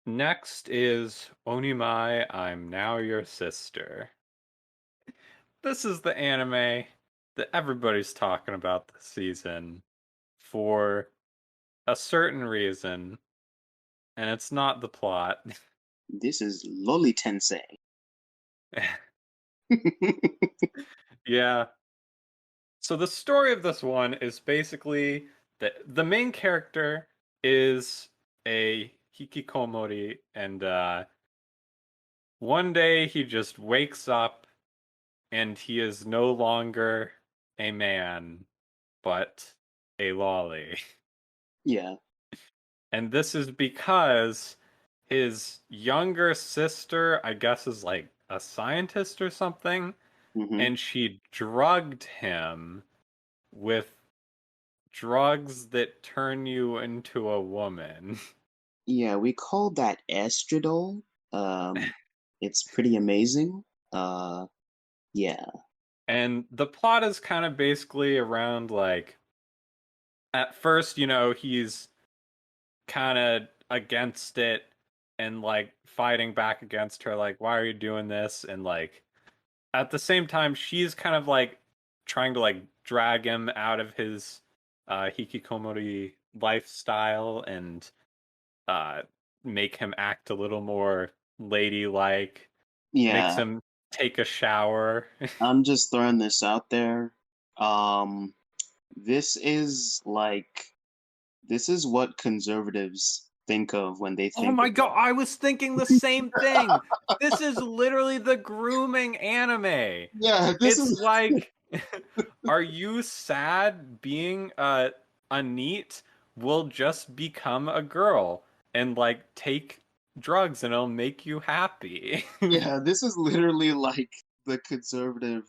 Next is Onimai I'm Now Your Sister. This is the anime that everybody's talking about this season for a certain reason, and it's not the plot. This is Loli Tensei. Yeah. So the story of this one is basically that the main character is a hikikomori, and one day he just wakes up and he is no longer a man, but a lolly. Yeah. And this is because his younger sister, I guess, is like a scientist or something, hmm and she drugged him with drugs that turn you into a woman. Yeah, we call that estradiol. It's pretty amazing. Uh, yeah. And the plot is kind of basically around like, at first, he's kind of against it and like fighting back against her, like, why are you doing this? And like, at the same time, she's kind of like trying to like drag him out of his hikikomori lifestyle and uh, make him act a little more ladylike, makes Yeah. him take a shower. I'm just throwing this out there. Um, this is this is what conservatives think of when they Oh think my god, about. I was thinking the same thing. This is literally the grooming anime. Yeah, this It's is like, are you sad being a neat will just become a girl and like take drugs and it'll make you happy. yeah, this is literally like the conservative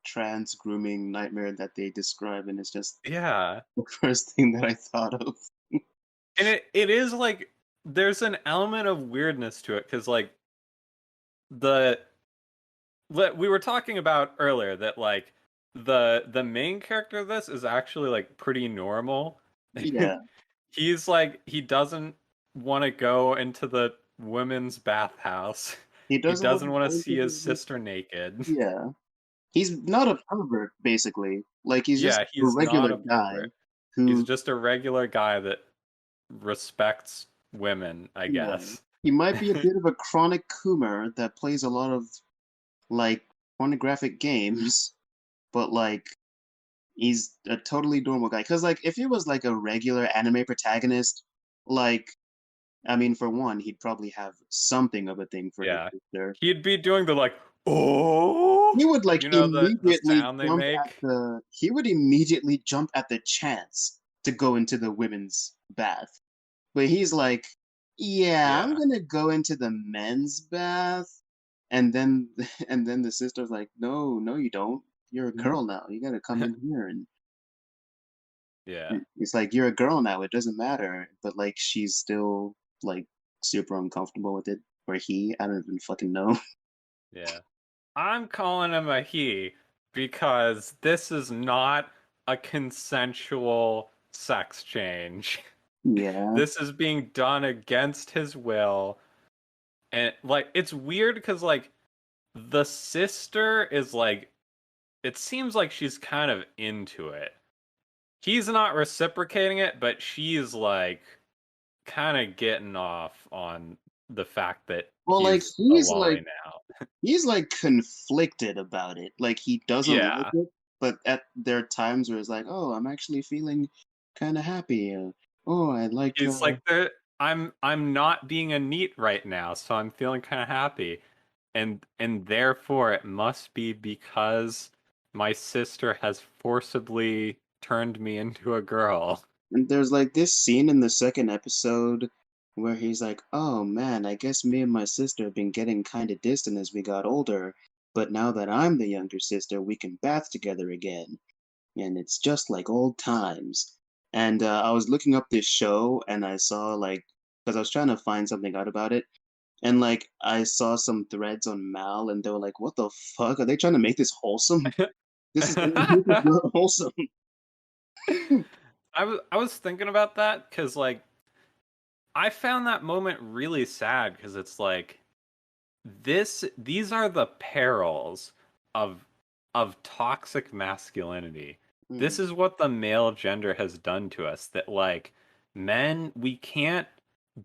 trans grooming nightmare that they describe, and it's just Yeah. the first thing that I thought of. And it is like there's an element of weirdness to it because like the we were talking about earlier that like the main character of this is actually like pretty normal. Yeah, He's like he doesn't want to go into the women's bathhouse. he He doesn't want doesn't to want to go see into his the. sister naked. Yeah, he's not a pervert, basically. Like he's just Yeah, a he's not regular a guy pervert. He's who, just a regular guy that respects women, I yeah, guess. he might be a bit of a chronic coomer that plays a lot of like pornographic games, but he's a totally normal guy. Because like if he was like a regular anime protagonist, like I mean, for one, he'd probably have something of a thing for his Yeah. sister. He'd be doing the like, oh, He would like the immediately sound they jump at make. the he would immediately jump at the chance to go into the women's bath. But he's like, "Yeah, I'm Yeah. gonna go into the men's bath." And then and then the sister's like, "No, no, you don't. You're a girl now. You gotta come in here." And Yeah. it's like, "You're a girl now. It doesn't matter." But like, she's still like super uncomfortable with it. Or he, I don't even fucking know. Yeah. I'm calling him a he because this is not a consensual sex change. Yeah. This is being done against his will. And like it's weird because like the sister is like it seems like she's kind of into it. He's not reciprocating it, but she's like kind of getting off on the fact that Well, he's a lolly now. he's like conflicted about it. Like he doesn't like Yeah. it, but at there are times where it's like, oh, I'm actually feeling kind of happy. Oh, I like. He's like I'm not being a neat right now, so I'm feeling kind of happy. And therefore it must be because my sister has forcibly turned me into a girl. And there's like this scene in the second episode where he's like, oh man, I guess me and my sister have been getting kind of distant as we got older. But now that I'm the younger sister, we can bath together again. And it's just like old times. And I was looking up this show, and I saw because I was trying to find something out about it, and like I saw some threads on Mal, and they were like, "What the fuck? Are they trying to make this wholesome? This is not wholesome." I was thinking about that because like I found that moment really sad because it's like these are the perils of toxic masculinity. This Mm, is what the male gender has done to us, that like men, we can't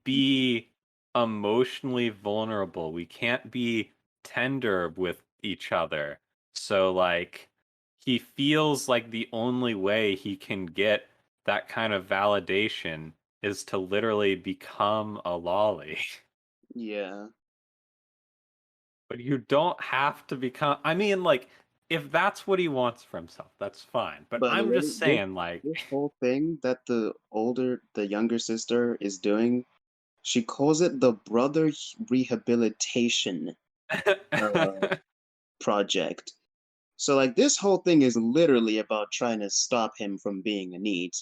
be emotionally vulnerable. We can't be tender with each other. So like he feels like the only way he can get that kind of validation is to literally become a lolly. yeah. But you don't have to become. I mean, like, if that's what he wants for himself, that's fine. But By the I'm way, just saying, like, this whole thing that the younger sister is doing, she calls it the brother rehabilitation uh, project. So like this whole thing is literally about trying to stop him from being a NEET.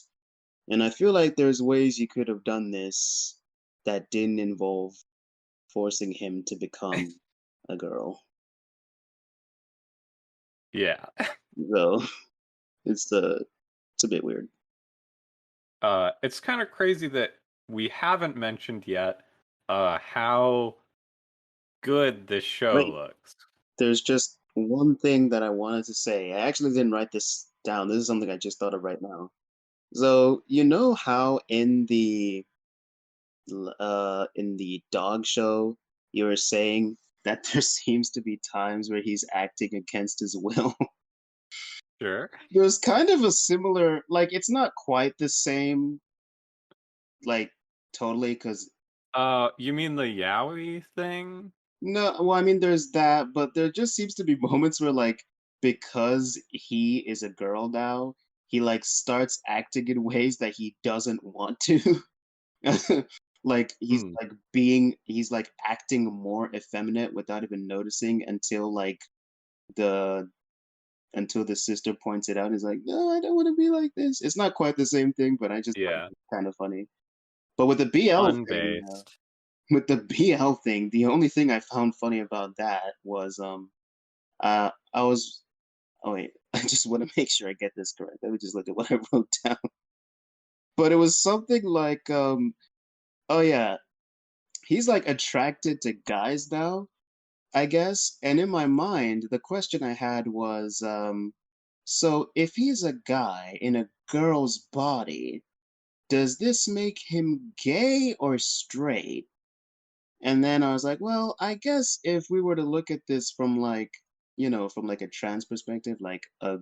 And I feel like there's ways you could have done this that didn't involve forcing him to become a girl. yeah. So it's a bit weird. It's kind of crazy that we haven't mentioned yet how good this show Wait, looks. there's just one thing that I wanted to say. I actually didn't write this down. This is something I just thought of right now. So, you know how in the dog show you were saying that there seems to be times where he's acting against his will? Sure. There's kind of a similar, like it's not quite the same, like totally, because You mean the yaoi thing? no, well, I mean, there's that, but there just seems to be moments where, like, because he is a girl now, he like starts acting in ways that he doesn't want to. Like Hmm. he's like acting more effeminate without even noticing the until the sister points it out. He's like, no, I don't want to be like this. It's not quite the same thing, but I just thought it Yeah. was kind of funny. But with the BL thing, Unbased. with the BL thing, the only thing I found funny about that was I was oh wait, I just want to make sure I get this correct. Let me just look at what I wrote down. But it was something like oh yeah, he's like attracted to guys now, I guess. And in my mind, the question I had was so if he's a guy in a girl's body, does this make him gay or straight? And then I was like, well, I guess if we were to look at this from like, from like a trans perspective, like a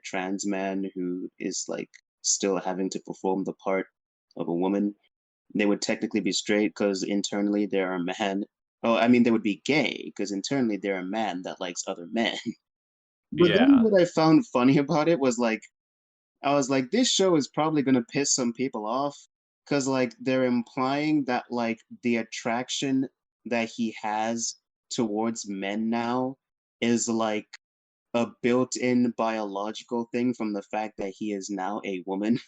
trans man who is like still having to perform the part of a woman, they would technically be straight because internally they're a man. Oh, I mean, they would be gay because internally they're a man that likes other men. But then Yeah. what I found funny about it was like I was like, this show is probably gonna piss some people off because like they're implying that like the attraction that he has towards men now is like a built-in biological thing from the fact that he is now a woman.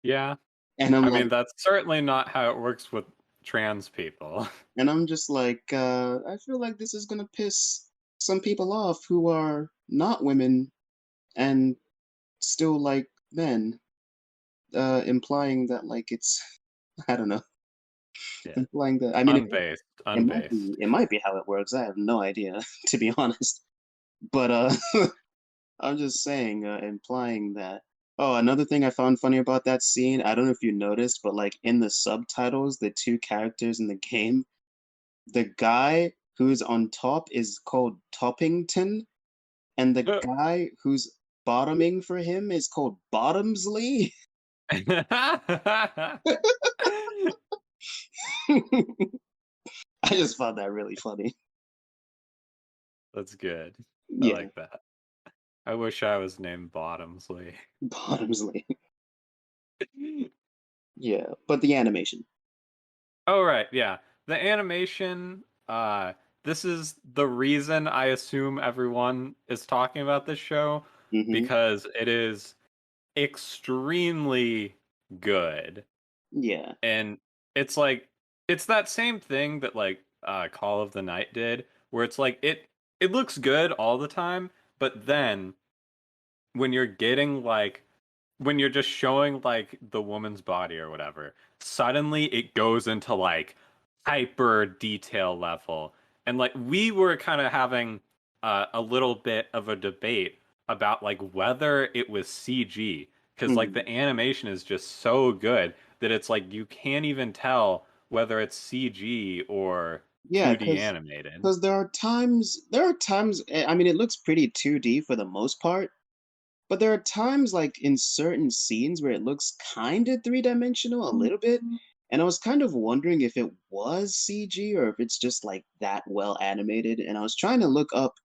Yeah. And I'm I like, mean, that's certainly not how it works with trans people. and I'm just like, I feel like this is gonna piss some people off who are not women and still like men, implying that like it's I don't know. Yeah. Implying that I mean Unbased. Unbased. it might be how it works. I have no idea, to be honest. But I'm just saying, implying that. Oh, another thing I found funny about that scene, I don't know if you noticed, but like in the subtitles, the two characters in the game, the guy who's on top is called Toppington, and the guy who's bottoming for him is called Bottomsley. I just found that really funny. That's good. I Yeah, like that. I wish I was named Bottomsley. Bottomsley. Yeah, but the animation. Oh right, yeah. The animation, this is the reason I assume everyone is talking about this show Hmm. because it is extremely good. Yeah. And it's like it's that same thing that like Call of the Night did, where it's like it looks good all the time, but then when you're getting like when you're just showing like the woman's body or whatever, suddenly it goes into like hyper detail level. And like we were kind of having a little bit of a debate about like whether it was CG because like Mhm. the animation is just so good that it's like you can't even tell whether it's CG or Yeah, 2D because animated. because there are times I mean it looks pretty 2D for the most part, but there are times like in certain scenes where it looks kind of three-dimensional a little bit, and I was kind of wondering if it was CG or if it's just like that well animated, and I was trying to look up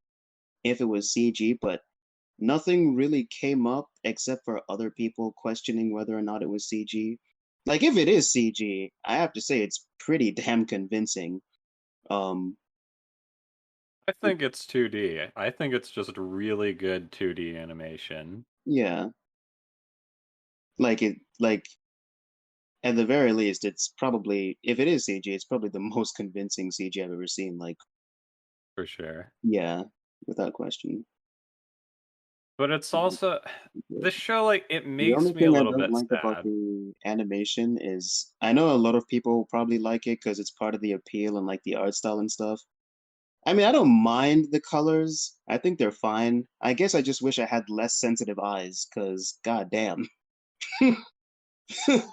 if it was CG, but nothing really came up except for other people questioning whether or not it was CG. Like if it is CG, I have to say it's pretty damn convincing. Um, I think it's 2D. I think it's just really good 2D animation yeah, like at the very least, it's probably if it is CG, it's probably the most convincing CG I've ever seen. Like, for sure. yeah, without question. But it's Mhm. also this show like it The only makes me a thing I little don't bit like about sad. the animation is I know a lot of people probably like it because it's part of the appeal and like the art style and stuff. I mean, I don't mind the colors. I think they're fine. I guess I just wish I had less sensitive eyes because goddamn. I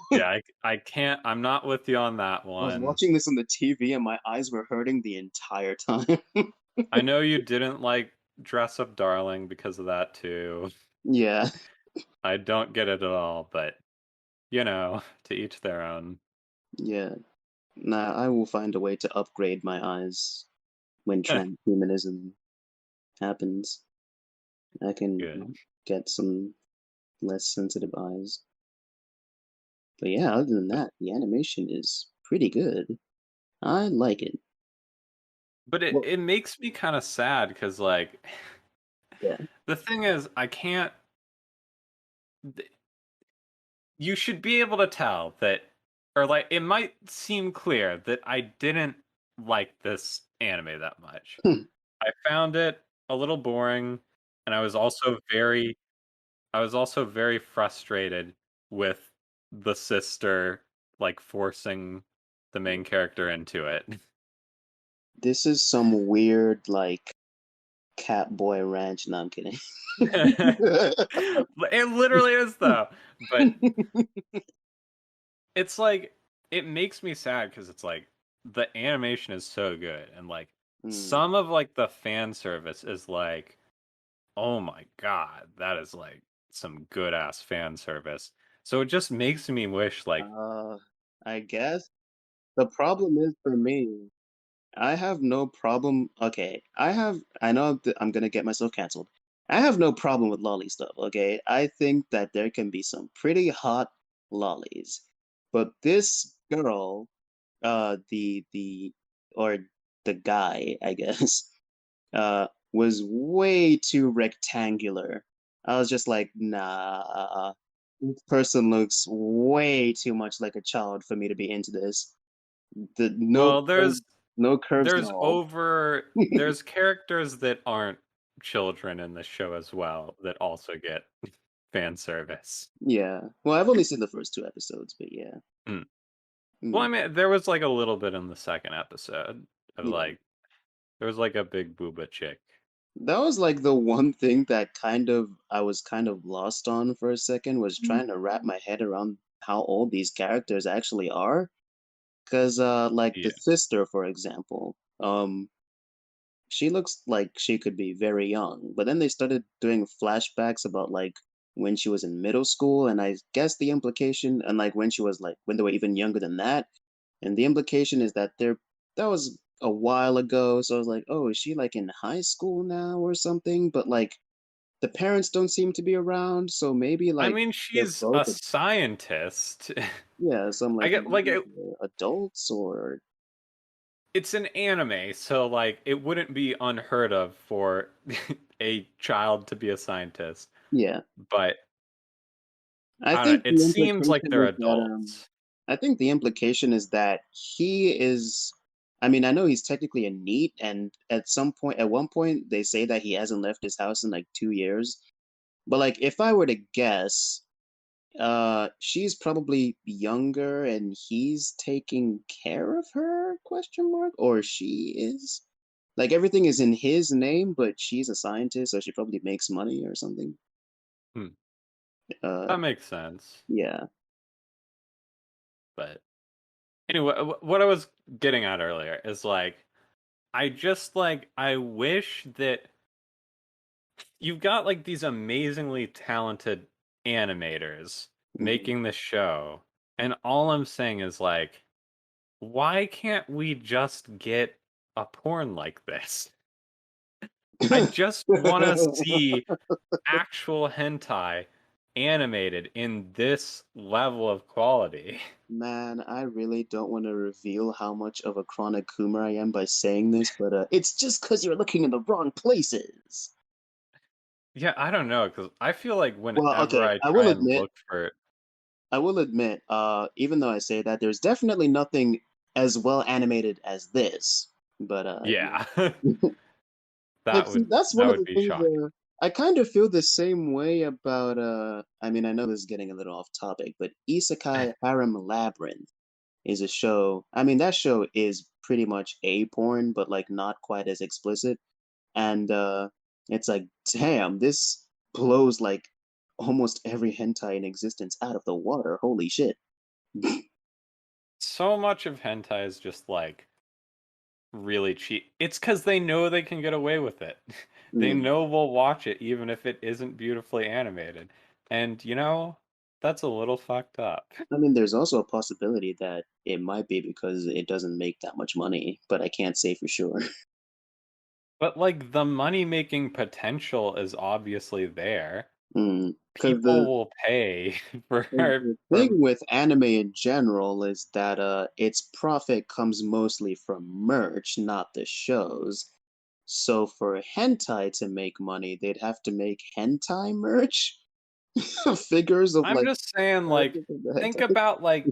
Yeah, I can't. I'm not with you on that was one. watching this on the TV and my eyes were hurting the entire time. I know you didn't like Dress Up Darling because of that too. Yeah, I don't get it at all, but to each their own. yeah. Nah, I will find a way to upgrade my eyes when transhumanism happens. I can Good. get some less sensitive eyes. But yeah, other than that, the animation is pretty good. I like it. But it Well, it makes me kind of sad because like yeah. the thing is I can't. You should be able to tell that, or like it might seem clear that I didn't like this anime that much. I found it a little boring, and I was also very frustrated with the sister like forcing the main character into it. This is some weird, like, Catboy Ranch. No, I'm kidding. It literally is though, but it's like it makes me sad because it's like the animation is so good and like Mm. some of like the fan service is like, oh my god, that is like some good ass fan service. So it just makes me wish like Uh, I guess the problem is for me, I have no problem. Okay, I know that I'm gonna get myself canceled. I have no problem with lolly stuff. Okay, I think that there can be some pretty hot lollies, but this girl, the or the guy, I guess, was way too rectangular. I was just like, nah, this person looks way too much like a child for me to be into this. The well no curves at all. there's characters that aren't children in the show as well that also get fan service. Yeah. Well, I've only seen the first two episodes, but yeah. Mm. Well, I Mm, mean, there was like a little bit in the second episode of yeah. like there was like a big booba chick. That was like the one thing that I was kind of lost on for a second was trying to wrap my head around how old these characters actually are. Cause like the Yeah. sister, for example, she looks like she could be very young. But then they started doing flashbacks about like when she was in middle school, and I guess the implication and like when she was like when they were even younger than that. And the implication is that that was a while ago. So I was like, oh, is she like in high school now or something? But like the parents don't seem to be around, so maybe I like mean, they're she's both a scientist. yeah, some I like get like maybe adults or it's an anime, so like it wouldn't be unheard of for a child to be a scientist. yeah. But I I don't know, think it the seems like implication they're is that adults. I think the implication is that he is I mean, I know he's technically a NEET, and at one point, they say that he hasn't left his house in like 2 years. But like, if I were to guess, She's probably younger and he's taking care of her, question mark? Or she is? Like everything is in his name, but she's a scientist, so she probably makes money or something. Hmm, Uh, that makes sense. yeah. But anyway, what I was getting at earlier is like, I wish that you've got like these amazingly talented animators Mhm. making the show, and all I'm saying is like, why can't we just get a porn like this? I just want to see actual hentai animated in this level of quality. Man, I really don't want to reveal how much of a chronic coomer I am by saying this, but it's just because you're looking in the wrong places. Yeah, I don't know, because I feel like Well, whenever okay, I try and look for it, I will admit, even though I say that, there's definitely nothing as well animated as this. But yeah, like, see, that's one that of would the be things. shocking. I kind of feel the same way about. I mean, I know this is getting a little off topic, but Isekai Harem Labyrinth is a show. I mean, that show is pretty much a porn, but like not quite as explicit. And it's like, damn, this blows like almost every hentai in existence out of the water. Holy shit. So much of hentai is just like really cheap. It's because they know they can get away with it. They Mm. know we'll watch it even if it isn't beautifully animated. And that's a little fucked up. I mean, there's also a possibility that it might be because it doesn't make that much money, but I can't say for sure. But like the money making potential is obviously there. Because People will pay for the for thing with anime in general is that its profit comes mostly from merch, not the shows. So for hentai to make money, they'd have to make hentai merch, figures of I'm like just saying, like, characters of the think hentai. about like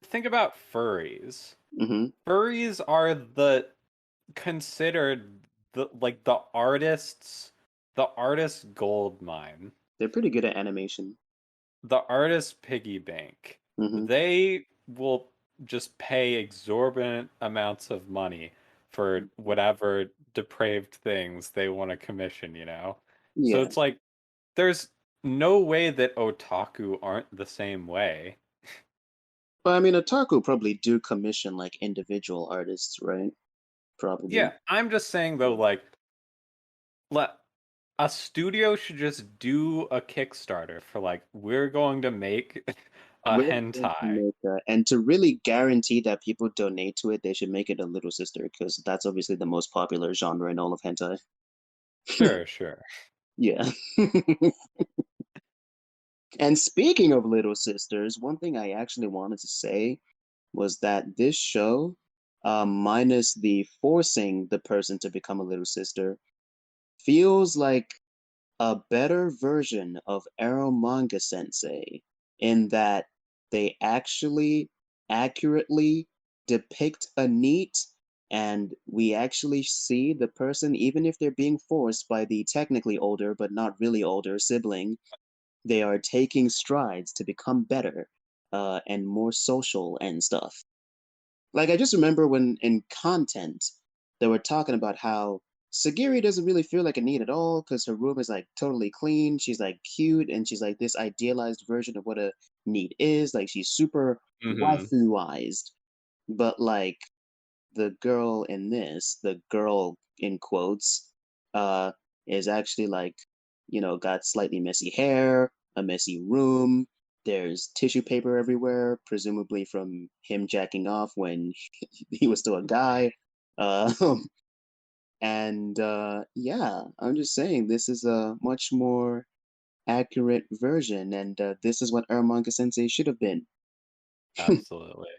think about furries. Hmm. Furries are the considered the artist's gold mine, They're pretty good at animation. the artist's piggy bank. Hmm. They will just pay exorbitant amounts of money for whatever depraved things they want to commission. So Yeah. it's like there's no way that otaku aren't the same way. But I mean, Otaku probably do commission like individual artists, right? Probably. Yeah, I'm just saying though, like, let a studio should just do a Kickstarter for like we're going to make a We're going to hentai. make and to really guarantee that people donate to it, they should make it a little sister because that's obviously the most popular genre in all of hentai. Sure, sure. Yeah. And speaking of little sisters, one thing I actually wanted to say was that this show, minus the forcing the person to become a little sister, feels like a better version of Arrow Manga Sensei in that they actually accurately depict a neat and we actually see the person, even if they're being forced by the technically older but not really older sibling, they are taking strides to become better and more social and stuff. Like I just remember when in content they were talking about how Sagiri doesn't really feel like a need at all because her room is like totally clean. She's like cute and she's like this idealized version of what a need is. Like she's super Hmm. waifuized. But like the girl in this, the girl in quotes, uh, is actually like, got slightly messy hair, a messy room. There's tissue paper everywhere, presumably from him jacking off when he was still a guy. Uh, and yeah, I'm just saying this is a much more accurate version, and this is what Ermanga Sensei should have been. Absolutely.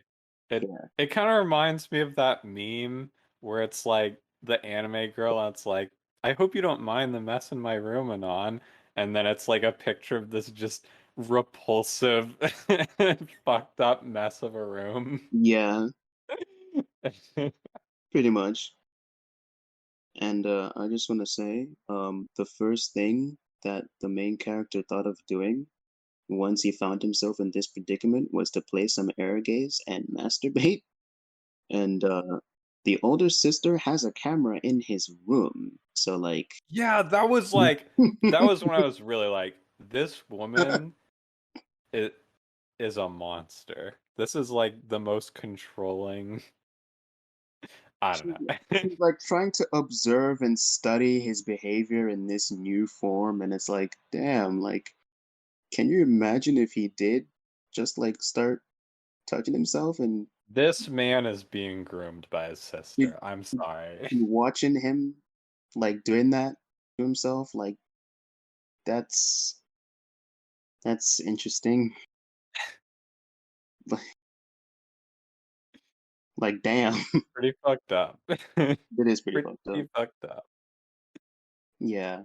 Yeah. It kind of reminds me of that meme where it's like the anime girl and it's like, I hope you don't mind the mess in my room, Anon. And then it's like a picture of this just repulsive fucked up mess of a room. Yeah, pretty much. And I just want to say, the first thing that the main character thought of doing once he found himself in this predicament was to play some air gaze and masturbate. And the older sister has a camera in his room. So like Yeah, that was when I was really like, this woman is, is a monster. This is like the most controlling. I don't she's, know. she's like trying to observe and study his behavior in this new form, and it's like, damn, like, can you imagine if he did just like start touching himself and This man is being groomed by his you, sister. I'm sorry. you watching him like doing that to himself, like that's that's interesting. Like, damn, Pretty fucked up. it is pretty Pretty fucked up. fucked up. Yeah,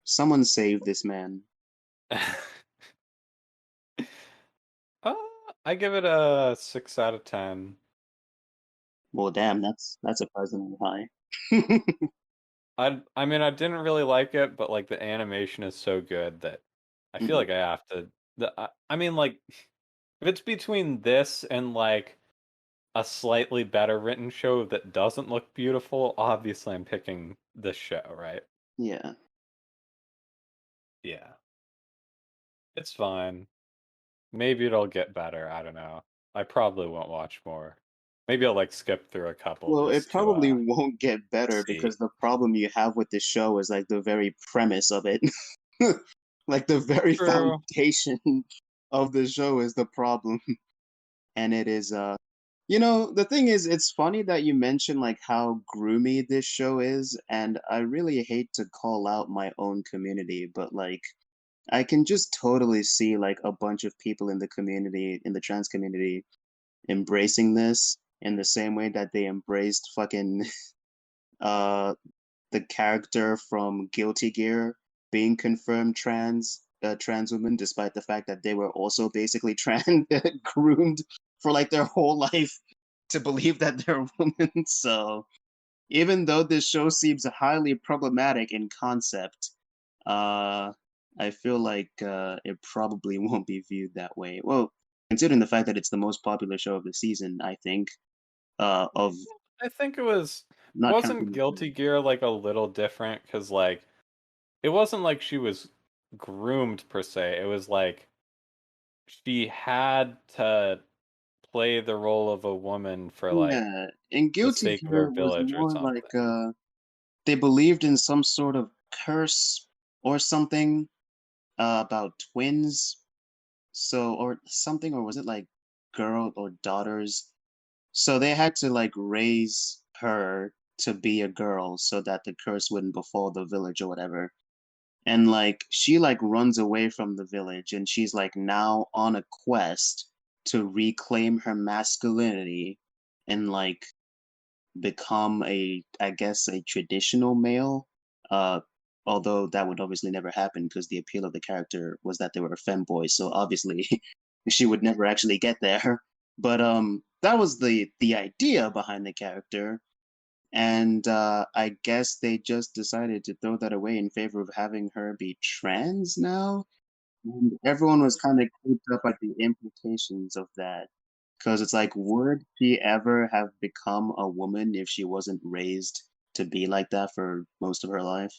someone save this man. Uh, I give it a 6 out of 10. Well, damn, that's surprisingly high. I mean, I didn't really like it, but like the animation is so good that I feel Mhm. like I have to. I mean, like if it's between this and like a slightly better written show that doesn't look beautiful, obviously I'm picking this show, right? Yeah. Yeah, it's fine. Maybe it'll get better. I don't know. I probably won't watch more. Maybe I'll like skip through a couple Well, it just to probably won't get better see. because the problem you have with this show is like the very premise of it. Like the very True. foundation of the show is the problem. And it is the thing is it's funny that you mention like how groomy this show is, and I really hate to call out my own community, but like I can just totally see like a bunch of people in the community, in the trans community, embracing this in the same way that they embraced fucking uh the character from Guilty Gear being confirmed trans woman, despite the fact that they were also basically trans groomed for like their whole life to believe that they're women. So even though this show seems highly problematic in concept, uh, I feel like it probably won't be viewed that way. Well, considering the fact that it's the most popular show of the season, I think of I think not wasn't counting. Guilty Gear like a little different because like it wasn't like she was groomed per se. It was like she had to play the role of a woman for like Yeah, and the Guilty sake of her Gear was village or more like something. they believed in some sort of curse or something about twins. So or something, or was it like girl or daughters? So they had to like raise her to be a girl so that the curse wouldn't befall the village or whatever. And like she like runs away from the village and she's like now on a quest to reclaim her masculinity and like become a, I guess, a traditional male. Uh, Although that would obviously never happen because the appeal of the character was that they were a femboy, so obviously she would never actually get there. But that was the idea behind the character, and I guess they just decided to throw that away in favor of having her be trans now. And everyone was kind of creeped up at the implications of that. Because it's like, would she ever have become a woman if she wasn't raised to be like that for most of her life?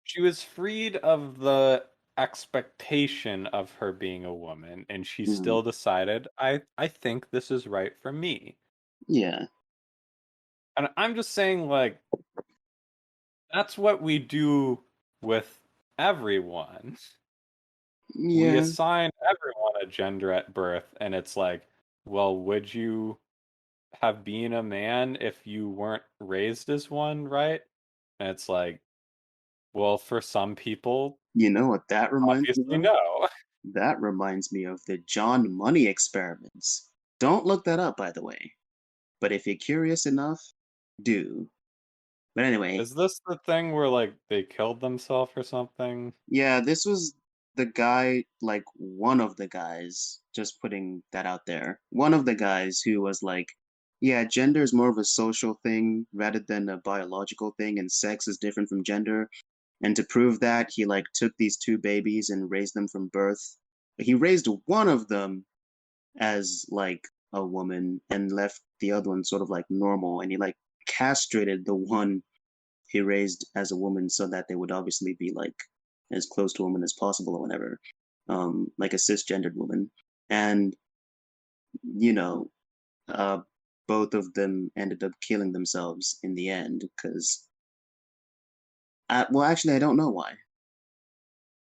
She was freed of the expectation of her being a woman, and she Mm, still decided, I think this is right for me. yeah. And I'm just saying, like, that's what we do with everyone. We Yeah. assign everyone a gender at birth, and it's like, well, would you have been a man if you weren't raised as one, right? And it's like, well, for some people, You know what that reminds me obviously of? no. That reminds me of the John Money experiments. Don't look that up, by the way. But if you're curious enough, do. But anyway, Is this the thing where like they killed themselves or something? yeah, this was the guy, like one of the guys, just putting that out there. One of the guys who was like, yeah, gender is more of a social thing rather than a biological thing, and sex is different from gender. And to prove that, he like took these two babies and raised them from birth. He raised one of them as like a woman and left the other one sort of like normal, and he like castrated the one he raised as a woman so that they would obviously be like as close to a woman as possible or whatever, like a cisgendered woman. And you know, uh, both of them ended up killing themselves in the end because, well, actually, I don't know why.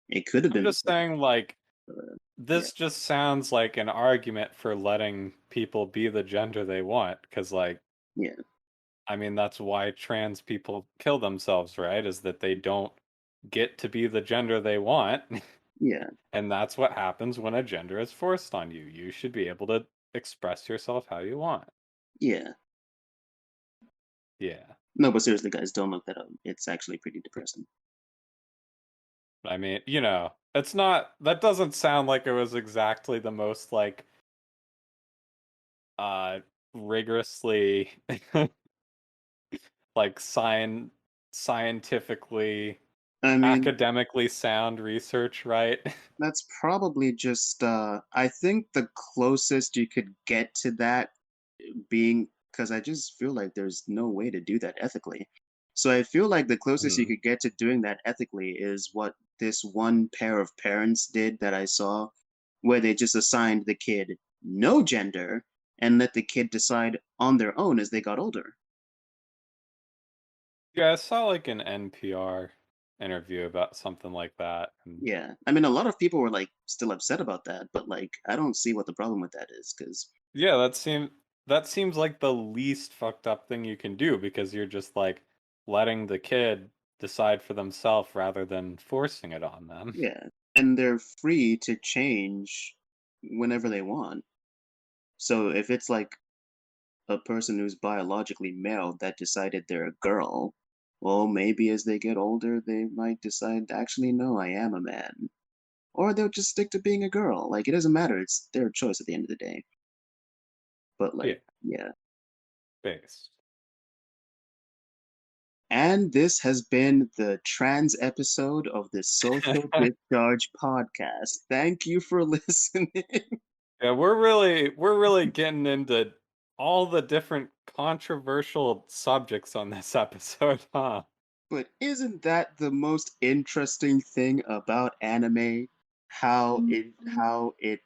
It could have I'm been just because, saying, like, yeah, this just sounds like an argument for letting people be the gender they want, because, like, yeah, I mean, that's why trans people kill themselves, right? Is that they don't get to be the gender they want. yeah, And that's what happens when a gender is forced on you. You should be able to express yourself how you want. yeah. Yeah. No, but seriously, guys, don't look that up. It's actually pretty depressing. I mean, it's not, that doesn't sound like it was exactly the most, like, uh, rigorously, like, scientifically, I mean, academically sound research, right? that's probably just, I think the closest you could get to that being, because I just feel like there's no way to do that ethically. So I feel like the closest you Hmm. could get to doing that ethically is what this one pair of parents did that I saw, where they just assigned the kid no gender and let the kid decide on their own as they got older. Yeah, I saw like an NPR interview about something like that. And Yeah. I mean, a lot of people were like still upset about that, but like, I don't see what the problem with that is because, yeah, that seems like the least fucked up thing you can do because you're just like letting the kid decide for themselves rather than forcing it on them. yeah. And they're free to change whenever they want. So if it's like a person who's biologically male that decided they're a girl, well, maybe as they get older, they might decide, actually, no, I am a man. Or they'll just stick to being a girl. Like, it doesn't matter. It's their choice at the end of the day. But, Yeah, like, yeah. based. And this has been the trans episode of the Social Discharge podcast. Thank you for listening. Yeah, we're really getting into all the different controversial subjects on this episode, huh? But isn't that the most interesting thing about anime? How it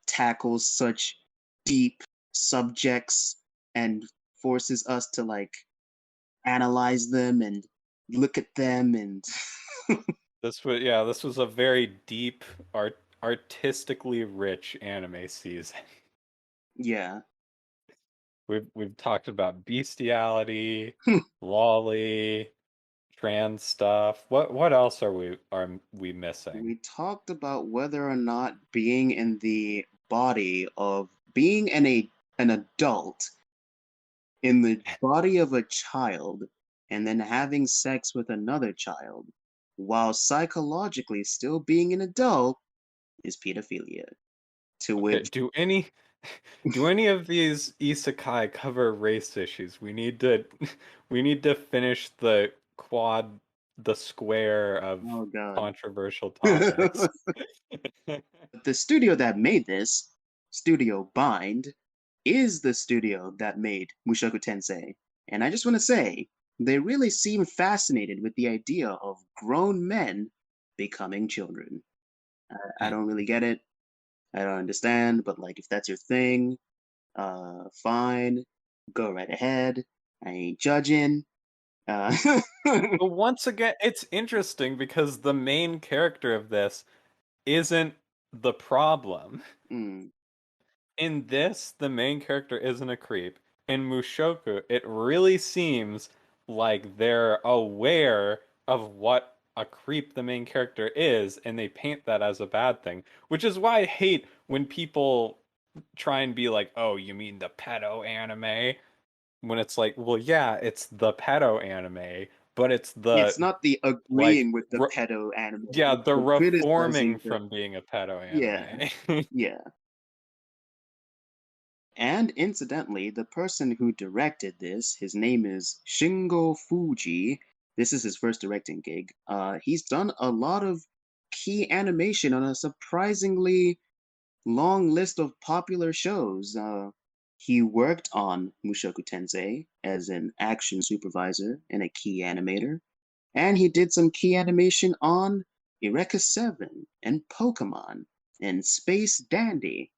tackles such deep subjects and forces us to like analyze them and look at them and This was a very deep, artistically rich anime season. yeah. We've talked about bestiality, lolly, trans stuff. What else are we missing? We talked about whether or not being in the body of being an adult in the body of a child and then having sex with another child while psychologically still being an adult is pedophilia. To Okay, which, do any of these isekai cover race issues? We need to we need to finish the square of oh god, controversial topics. the studio that made this, Studio Bind, is the studio that made Mushoku Tensei. And I just want to say, they really seem fascinated with the idea of grown men becoming children. I Hmm. don't really get it. I don't understand, but like if that's your thing, fine, go right ahead. I ain't judging. Uh, But once again, it's interesting because the main character of this isn't the problem. mm, In this, the main character isn't a creep. In Mushoku, it really seems like they're aware of what a creep the main character is, and they paint that as a bad thing. Which is why I hate when people try and be like, oh, you mean the pedo anime? When it's like, well, yeah, it's the pedo anime, but it's it's the, not the like, agreeing with the pedo anime, yeah, it's the the reforming criticizing the, from being a pedo yeah, anime. yeah. And incidentally, the person who directed this, his name is Shingo Fuji. This is his first directing gig. He's done a lot of key animation on a surprisingly long list of popular shows. He worked on Mushoku Tensei as an action supervisor and a key animator, and he did some key animation on Eureka 7 and Pokemon and Space Dandy.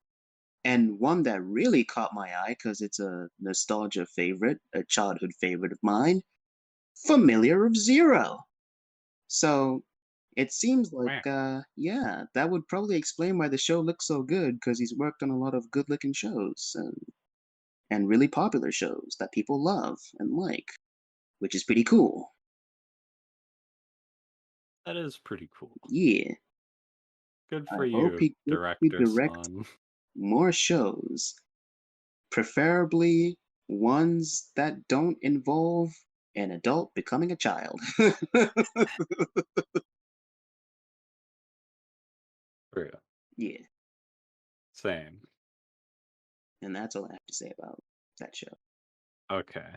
And one that really caught my eye because it's a nostalgia favorite, a childhood favorite of mine, Familiar of Zero. So it seems like, Wow. yeah, that would probably explain why the show looks so good because he's worked on a lot of good looking shows and really popular shows that people love and like, which is pretty cool. That is pretty cool. Yeah, Good I for hope you, he gets to director direct son. more shows, preferably ones that don't involve an adult becoming a child. For real. Yeah, Same. and that's all I have to say about that show. Okay.